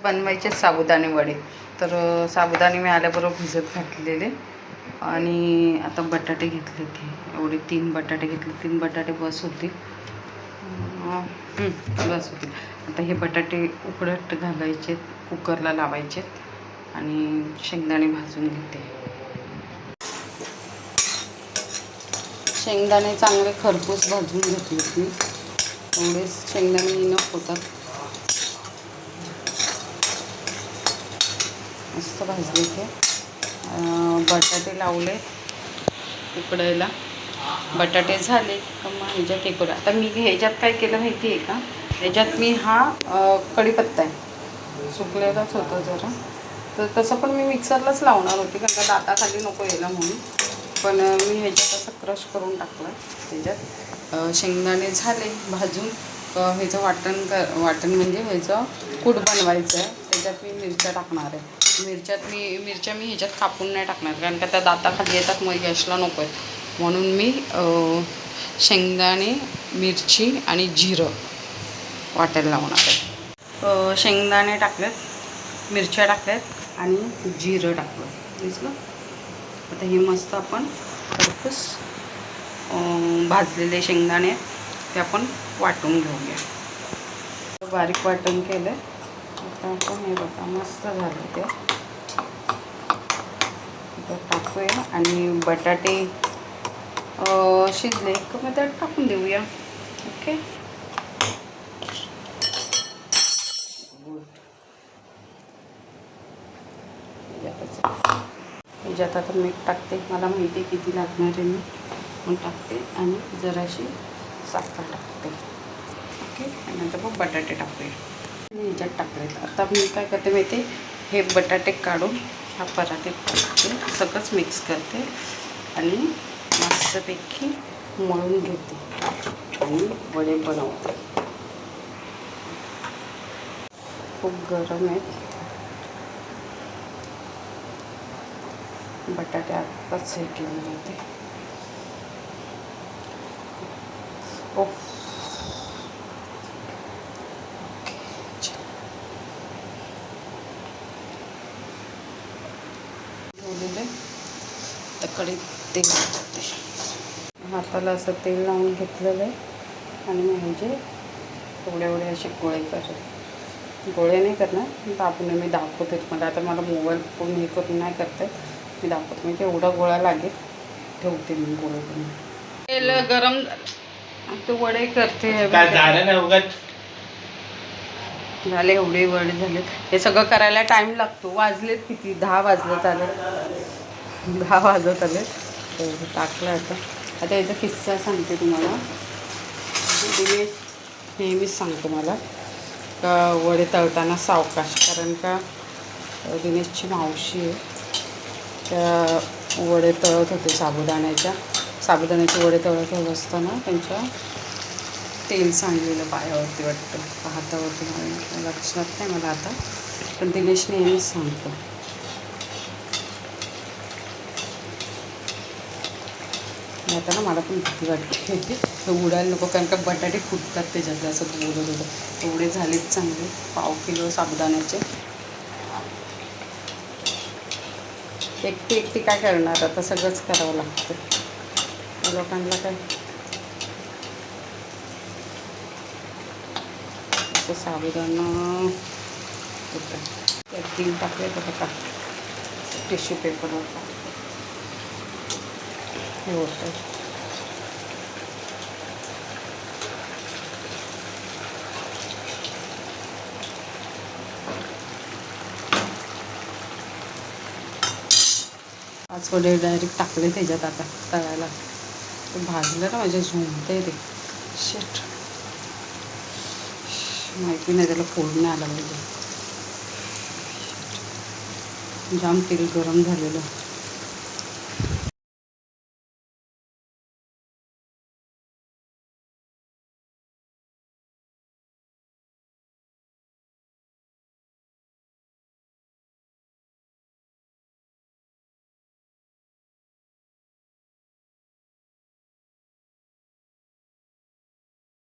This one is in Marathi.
बनवायचे साबुदाणे वडे. तर साबुदाणे मी आल्याबरोबर भिजत घातलेले आणि आता बटाटे घेतले ते एवढे 3 बटाटे घेतले. 3 बटाटे बस होतील. बस होतील. आता हे बटाटे उकडत घालायचे, कुकरला लावायचे आणि शेंगदाणे भाजून घेते. शेंगदाणे चांगले खरपूस भाजून घेतले मी. एवढेच शेंगदाणे इनफ होतात. मस्त भाजले ते. बटाटे लावले उकडायला. बटाटे झाले का मग ह्याच्यात हे करू. आता मी ह्याच्यात काय केलं माहिती आहे का, ह्याच्यात मी हा कढीपत्ता आहे, सुकलेलाच होता जरा, तर तसं पण मी मिक्सरलाच लावणार होती कारण का दाताखाली नको यायला म्हणून, पण मी ह्याच्यात असं क्रश करून टाकलं. ह्याच्यात शेंगदाणे झाले भाजून. ह्याचं वाटण म्हणजे ह्याचं कूट बनवायचं आहे. त्याच्यात मी मिरच्या टाकणार आहे. मिरच्या मी ह्याच्यात कापून नाही टाकणार कारण का त्या दाताखाली येतात, मग गॅसला नको आहे म्हणून मी शेंगदाणे, मिरची आणि जिरं वाटायला लावणार आहे. शेंगदाणे टाकलेत, मिरच्या टाकल्यात आणि जिरं टाकलं. दिसलं. आता हे मस्त आपण खरपूस भाजलेले शेंगदाणे ते आपण वाटून घेऊया. बारीक वाटण केलं. आता आपण हे बघा मस्त झालं ते टाकूया आणि बटाटे शिजले का मग त्यात टाकून देऊया. ओके. ह्याच्यात आता मीठ टाकते. मला माहिती आहे किती लागणार आहे, मी पण टाकते आणि जराशी साखर टाकते. ओके. आणि नंतर मग बटाटे टाकूया. ह्याच्यात टाकलेत. आता मी काय करते माहिती, हे बटाटे काढून हा पराठे टाकते, सगळंच मिक्स करते आणि मस्तपैकी मळून घेते आणि वडे बनवते. खूप गरम आहेत. बटाटे आत्ताच हे केले होते. ओके. कढईत तेल टाकते. हाताला असं तेल लावून घेतलेलं आहे आणि म्हणजे एवढे असे गोळे करते. गोळे नाही करणार, दाबून मी दाखवते तुम्हाला. आता मला मोबाईल कोण हे करून नाही करते, मी दाखवते. म्हणजे एवढा गोळा लागेल ठेवते मी गोळे करून. तेल गरम ते वडे करते. झाले एवढे वडे झाले. हे सगळं करायला टाईम लागतो. वाजलेत किती, 10 वाजलेत आले. 10 वाजत आले. टाकलं आता याचा किस्सा सांगते तुम्हाला. दिनेश नेहमीच सांगतो मला का वडे तळताना सावकाश, कारण का दिनेशची मावशी आहे, त्या वडे तळत होते साबुदाण्याचे वडे तळत होत असताना त्यांच्या तेल सांडलेलं पायावरती वाटतं, हातावरती. मला लक्षात नाही मला आता, पण दिनेश नेहमीच सांगतो. आता ना मला पण भीती वाटते उडायला नको, कारण का बटाटे फुटतात त्याच्यात. असं बोलत होतं. एवढे झालेत चांगले. 1/2 किलो साबुदाण्याचे. एकटी काय करणार, आता सगळंच करावं लागतं लोकांना. काय असं साबुदाणा होतं. त्यात 3 टाकले तर बघा, टिश्यू पेपरवर टाकले हे होतं. आज वडे डायरेक्ट टाकले त्याच्यात आता तळायला. ते भाजलं ना माझ्या झोंबते रे. शेट, माहिती नाही त्याला फोडणं आलं पाहिजे. जाम तेल गरम झालेलं.